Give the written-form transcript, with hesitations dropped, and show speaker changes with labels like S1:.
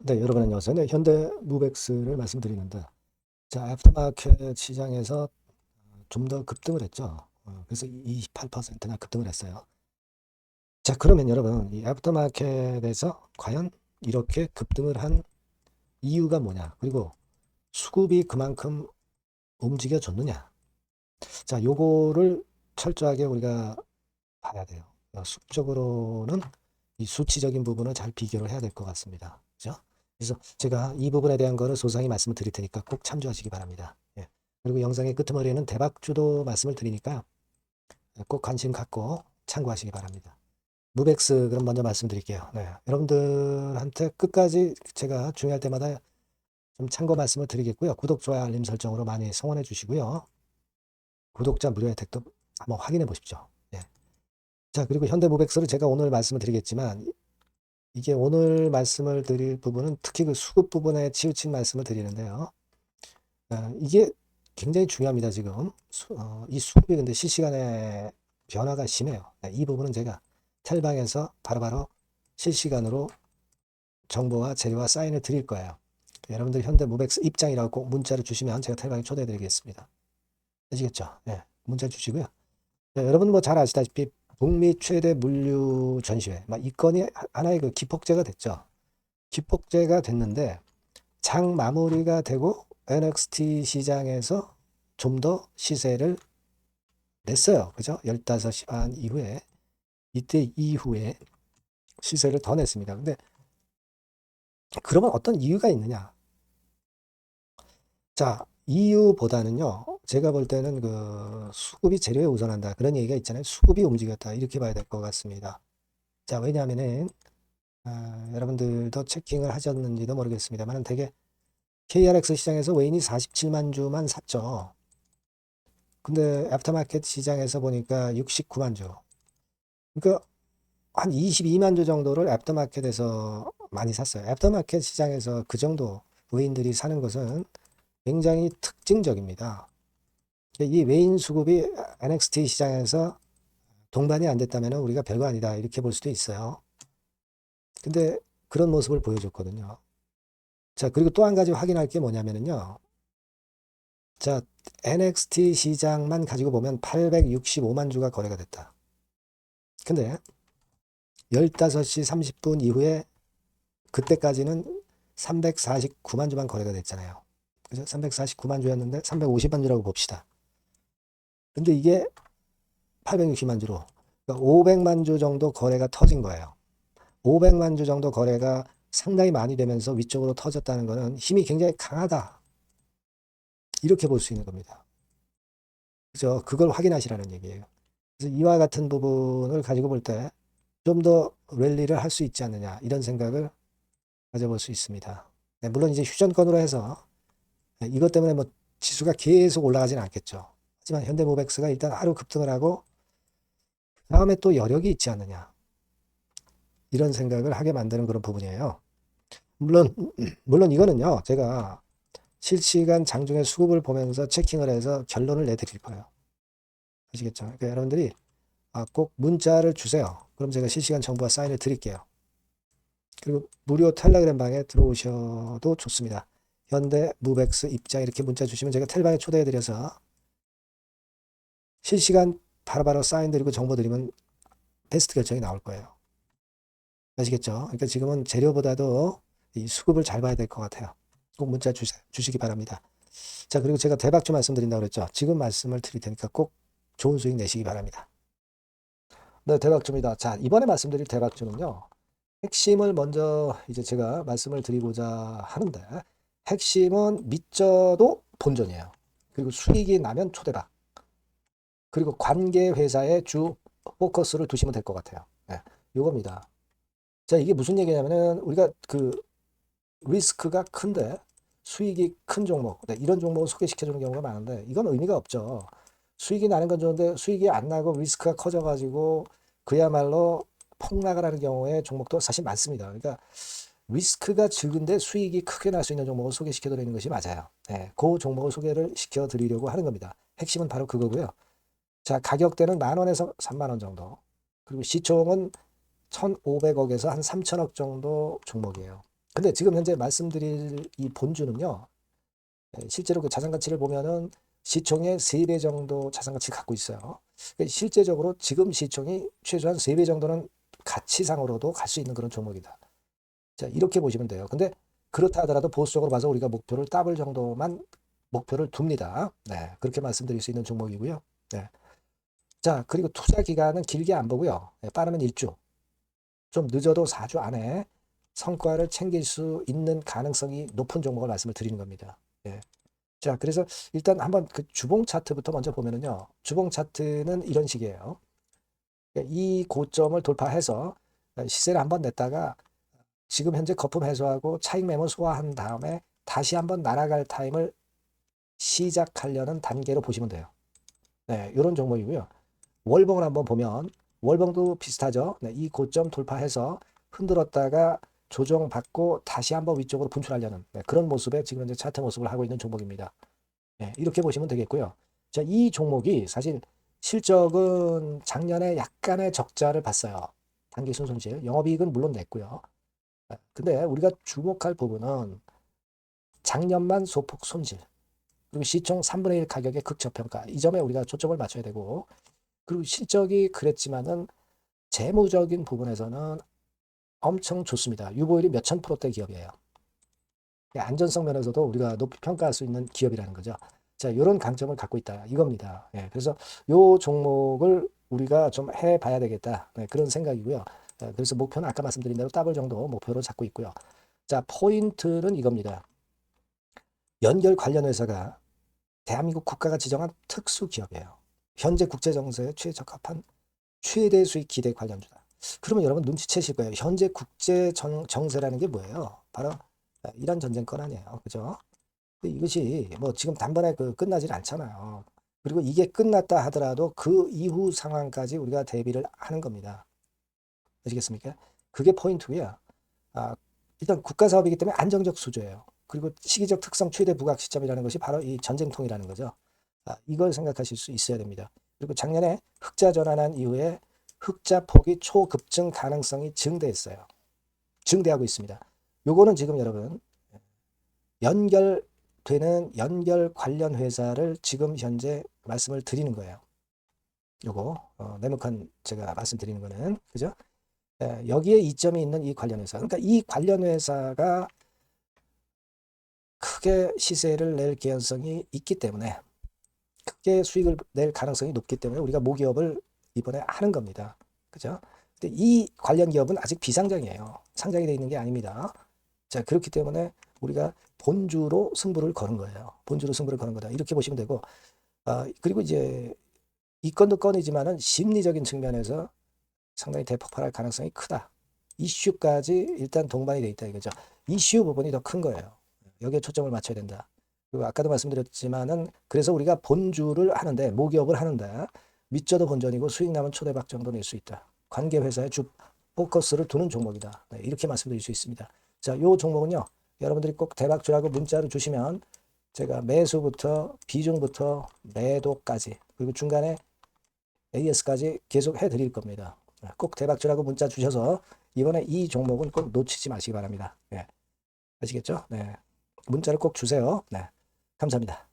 S1: 네, 여러분 안녕하세요. 네, 현대 무벡스를 말씀드리는데, 자, 애프터마켓 시장에서 좀 더 급등을 했죠. 그래서 28%나 급등을 했어요. 자, 그러면 여러분, 이 애프터마켓에서 과연 이렇게 급등을 한 이유가 뭐냐? 그리고 수급이 그만큼 움직여줬느냐? 자, 요거를 철저하게 우리가 봐야 돼요. 수적으로는 이 수치적인 부분을 잘 비교를 해야 될 것 같습니다. 그죠? 그래서 제가 이 부분에 대한 거를 소상히 말씀을 드릴 테니까 꼭 참조하시기 바랍니다. 예. 그리고 영상의 끄트머리에는 대박주도 말씀을 드리니까 꼭 관심 갖고 참고하시기 바랍니다. 무벡스 그럼 먼저 말씀드릴게요. 네. 여러분들한테 끝까지 제가 중요할 때마다 좀 참고 말씀을 드리겠고요. 구독, 좋아요, 알림 설정으로 많이 성원해 주시고요. 구독자 무료 혜택도 한번 확인해 보십시오. 예. 자, 그리고 현대무벡스를 제가 오늘 말씀을 드리겠지만 이게 오늘 말씀을 드릴 부분은 특히 그 수급 부분에 치우친 말씀을 드리는데요. 이게 굉장히 중요합니다, 지금. 이 수급이 근데 실시간에 변화가 심해요. 이 부분은 제가 텔방에서 바로바로 실시간으로 정보와 재료와 사인을 드릴 거예요. 여러분들 현대무벡스 입장이라고 꼭 문자를 주시면 제가 텔방에 초대해 드리겠습니다. 아시겠죠? 네, 문자 주시고요. 네, 여러분 뭐 잘 아시다시피 북미 최대 물류 전시회, 이 건이 하나의 그 기폭제가 됐죠. 기폭제가 됐는데 장 마무리가 되고 NXT 시장에서 좀 더 시세를 냈어요. 그죠? 15시 반 이후에 이때 이후에 시세를 더 냈습니다. 근데 그러면 어떤 이유가 있느냐? 자, 이유보다는요. 제가 볼 때는 그 수급이 재료에 우선한다. 그런 얘기가 있잖아요. 수급이 움직였다. 이렇게 봐야 될 것 같습니다. 자, 왜냐하면은 여러분들도 체킹을 하셨는지도 모르겠습니다만 되게 KRX 시장에서 외인이 47만 주만 샀죠. 근데 애프터마켓 시장에서 보니까 69만 주. 그러니까 한 22만 주 정도를 애프터마켓에서 많이 샀어요. 애프터마켓 시장에서 그 정도 외인들이 사는 것은 굉장히 특징적입니다. 이 외인 수급이 NXT 시장에서 동반이 안 됐다면 우리가 별거 아니다 이렇게 볼 수도 있어요. 근데 그런 모습을 보여줬거든요. 자, 그리고 또 한 가지 확인할 게 뭐냐면요. 자, NXT 시장만 가지고 보면 865만 주가 거래가 됐다. 근데 15시 30분 이후에 그때까지는 349만 주만 거래가 됐잖아요. 그죠? 349만 주였는데 350만 주라고 봅시다. 근데 이게 860만 주로 그러니까 500만 주 정도 거래가 터진 거예요. 500만 주 정도 거래가 상당히 많이 되면서 위쪽으로 터졌다는 것은 힘이 굉장히 강하다. 이렇게 볼 수 있는 겁니다. 그죠? 그걸 확인하시라는 얘기예요. 그래서 이와 같은 부분을 가지고 볼 때 좀 더 랠리를 할 수 있지 않느냐 이런 생각을 가져볼 수 있습니다. 네, 물론 이제 휴전권으로 해서 이것 때문에 뭐 지수가 계속 올라가지는 않겠죠. 하지만 현대모백스가 일단 하루 급등을 하고 다음에 또 여력이 있지 않느냐 이런 생각을 하게 만드는 그런 부분이에요. 물론 이거는요 제가 실시간 장중에 수급을 보면서 체킹을 해서 결론을 내드릴 거예요. 아시겠죠? 그러니까 여러분들이 꼭 문자를 주세요. 그럼 제가 실시간 정보와 사인을 드릴게요. 그리고 무료 텔레그램 방에 들어오셔도 좋습니다. 현대 무벡스 입장 이렇게 문자 주시면 제가 텔방에 초대해드려서 실시간 바로바로 사인 드리고 정보 드리면 베스트 결정이 나올 거예요. 아시겠죠? 그러니까 지금은 재료보다도 이 수급을 잘 봐야 될 것 같아요. 꼭 문자 주시기 바랍니다. 자, 그리고 제가 대박주 말씀드린다고 그랬죠. 지금 말씀을 드릴 테니까 꼭 좋은 수익 내시기 바랍니다. 네, 대박주입니다. 자, 이번에 말씀드릴 대박주는요. 핵심을 먼저 이제 제가 말씀을 드리고자 하는데 핵심은 믿져도 본전이에요. 그리고 수익이 나면 초대박. 그리고 관계 회사의 주 포커스를 두시면 될 것 같아요. 네, 요겁니다. 자, 이게 무슨 얘기냐면은 우리가 그 리스크가 큰데 수익이 큰 종목, 네, 이런 종목을 소개시켜 주는 경우가 많은데 이건 의미가 없죠. 수익이 나는 건 좋은데 수익이 안 나고 리스크가 커져가지고 그야말로 폭락을 하는 경우에 종목도 사실 많습니다. 그러니까 리스크가 적은데 수익이 크게 날 수 있는 종목을 소개시켜 드리는 것이 맞아요. 네, 그 종목을 소개를 시켜 드리려고 하는 겁니다. 핵심은 바로 그거고요. 자, 가격대는 10,000원에서 30,000원 정도. 그리고 시총은 1,500억에서 한 3,000억 정도 종목이에요. 근데 지금 현재 말씀드릴 이 본주는요, 실제로 그 자산 가치를 보면은 시총의 3배 정도 자산 가치를 갖고 있어요. 실제적으로 지금 시총이 최소한 3배 정도는 가치상으로도 갈 수 있는 그런 종목이다. 자, 이렇게 보시면 돼요. 근데 그렇다 하더라도 보수적으로 봐서 우리가 목표를 더블 정도만 목표를 둡니다. 네, 그렇게 말씀드릴 수 있는 종목이고요. 네. 자, 그리고 투자 기간은 길게 안 보고요. 네, 빠르면 1주, 좀 늦어도 4주 안에 성과를 챙길 수 있는 가능성이 높은 종목을 말씀을 드리는 겁니다. 예. 자, 그래서 일단 한번 그 주봉 차트부터 먼저 보면은요. 주봉 차트는 이런 식이에요. 이 고점을 돌파해서 시세를 한번 냈다가 지금 현재 거품 해소하고 차익 매물 소화한 다음에 다시 한번 날아갈 타임을 시작하려는 단계로 보시면 돼요. 네, 이런 종목이고요. 월봉을 한번 보면 월봉도 비슷하죠. 네, 이 고점 돌파해서 흔들었다가 조정받고 다시 한번 위쪽으로 분출하려는 그런 모습의 지금 현재 차트 모습을 하고 있는 종목입니다. 네, 이렇게 보시면 되겠고요. 자, 이 종목이 사실 실적은 작년에 약간의 적자를 봤어요. 단기 순손실, 영업이익은 물론 냈고요. 근데 우리가 주목할 부분은 작년만 소폭 손실, 그리고 시총 3분의 1 가격의 극저평가, 이 점에 우리가 초점을 맞춰야 되고, 그리고 실적이 그랬지만은 재무적인 부분에서는 엄청 좋습니다. 유보율이 몇천 프로대 기업이에요. 안전성 면에서도 우리가 높이 평가할 수 있는 기업이라는 거죠. 자, 이런 강점을 갖고 있다 이겁니다. 예, 그래서 이 종목을 우리가 좀 해봐야 되겠다. 네, 그런 생각이고요. 그래서 목표는 아까 말씀드린 대로 더블 정도 목표로 잡고 있고요. 자, 포인트는 이겁니다. 연결 관련 회사가 대한민국 국가가 지정한 특수 기업이에요. 현재 국제 정세에 최적합한 최대 수익 기대 관련주다. 그러면 여러분 눈치채실 거예요. 현재 국제 정세라는 게 뭐예요? 바로 이란 전쟁권 아니에요. 그죠? 이것이 뭐 지금 단번에 끝나질 않잖아요. 그리고 이게 끝났다 하더라도 그 이후 상황까지 우리가 대비를 하는 겁니다. 아시겠습니까? 그게 포인트고요. 아, 일단 국가 사업이기 때문에 안정적 수주예요. 그리고 시기적 특성 최대 부각 시점이라는 것이 바로 이 전쟁통이라는 거죠. 이걸 생각하실 수 있어야 됩니다. 그리고 작년에 흑자 전환한 이후에 흑자 폭이 초급증 가능성이 증대했어요. 증대하고 있습니다. 요거는 지금 여러분 연결되는 연결 관련 회사를 지금 현재 말씀을 드리는 거예요. 요거 네모칸 제가 말씀드리는 거는 그죠? 여기에 이점이 있는 이 관련 회사. 그러니까 이 관련 회사가 크게 시세를 낼 개연성이 있기 때문에 크게 수익을 낼 가능성이 높기 때문에 우리가 모기업을 이번에 하는 겁니다. 그죠? 근데 이 관련 기업은 아직 비상장이에요. 상장이 되어 있는 게 아닙니다. 자, 그렇기 때문에 우리가 본주로 승부를 거는 거예요. 본주로 승부를 거는 거다. 이렇게 보시면 되고, 그리고 이제 이 건도 건이지만은 심리적인 측면에서 상당히 대폭발할 가능성이 크다. 이슈까지 일단 동반이 돼 있다 이거죠. 이슈 부분이 더 큰 거예요. 여기에 초점을 맞춰야 된다. 그리고 아까도 말씀드렸지만은 그래서 우리가 본주를 하는데 모기업을 하는데 밑져도 본전이고 수익 나면 초대박 정도 낼 수 있다. 관계 회사의 주 포커스를 두는 종목이다. 네, 이렇게 말씀드릴 수 있습니다. 자, 요 종목은요. 여러분들이 꼭 대박주라고 문자를 주시면 제가 매수부터 비중부터 매도까지 그리고 중간에 AS까지 계속 해드릴 겁니다. 꼭 대박주라고 문자 주셔서 이번에 이 종목은 꼭 놓치지 마시기 바랍니다. 네. 아시겠죠? 네. 문자를 꼭 주세요. 네. 감사합니다.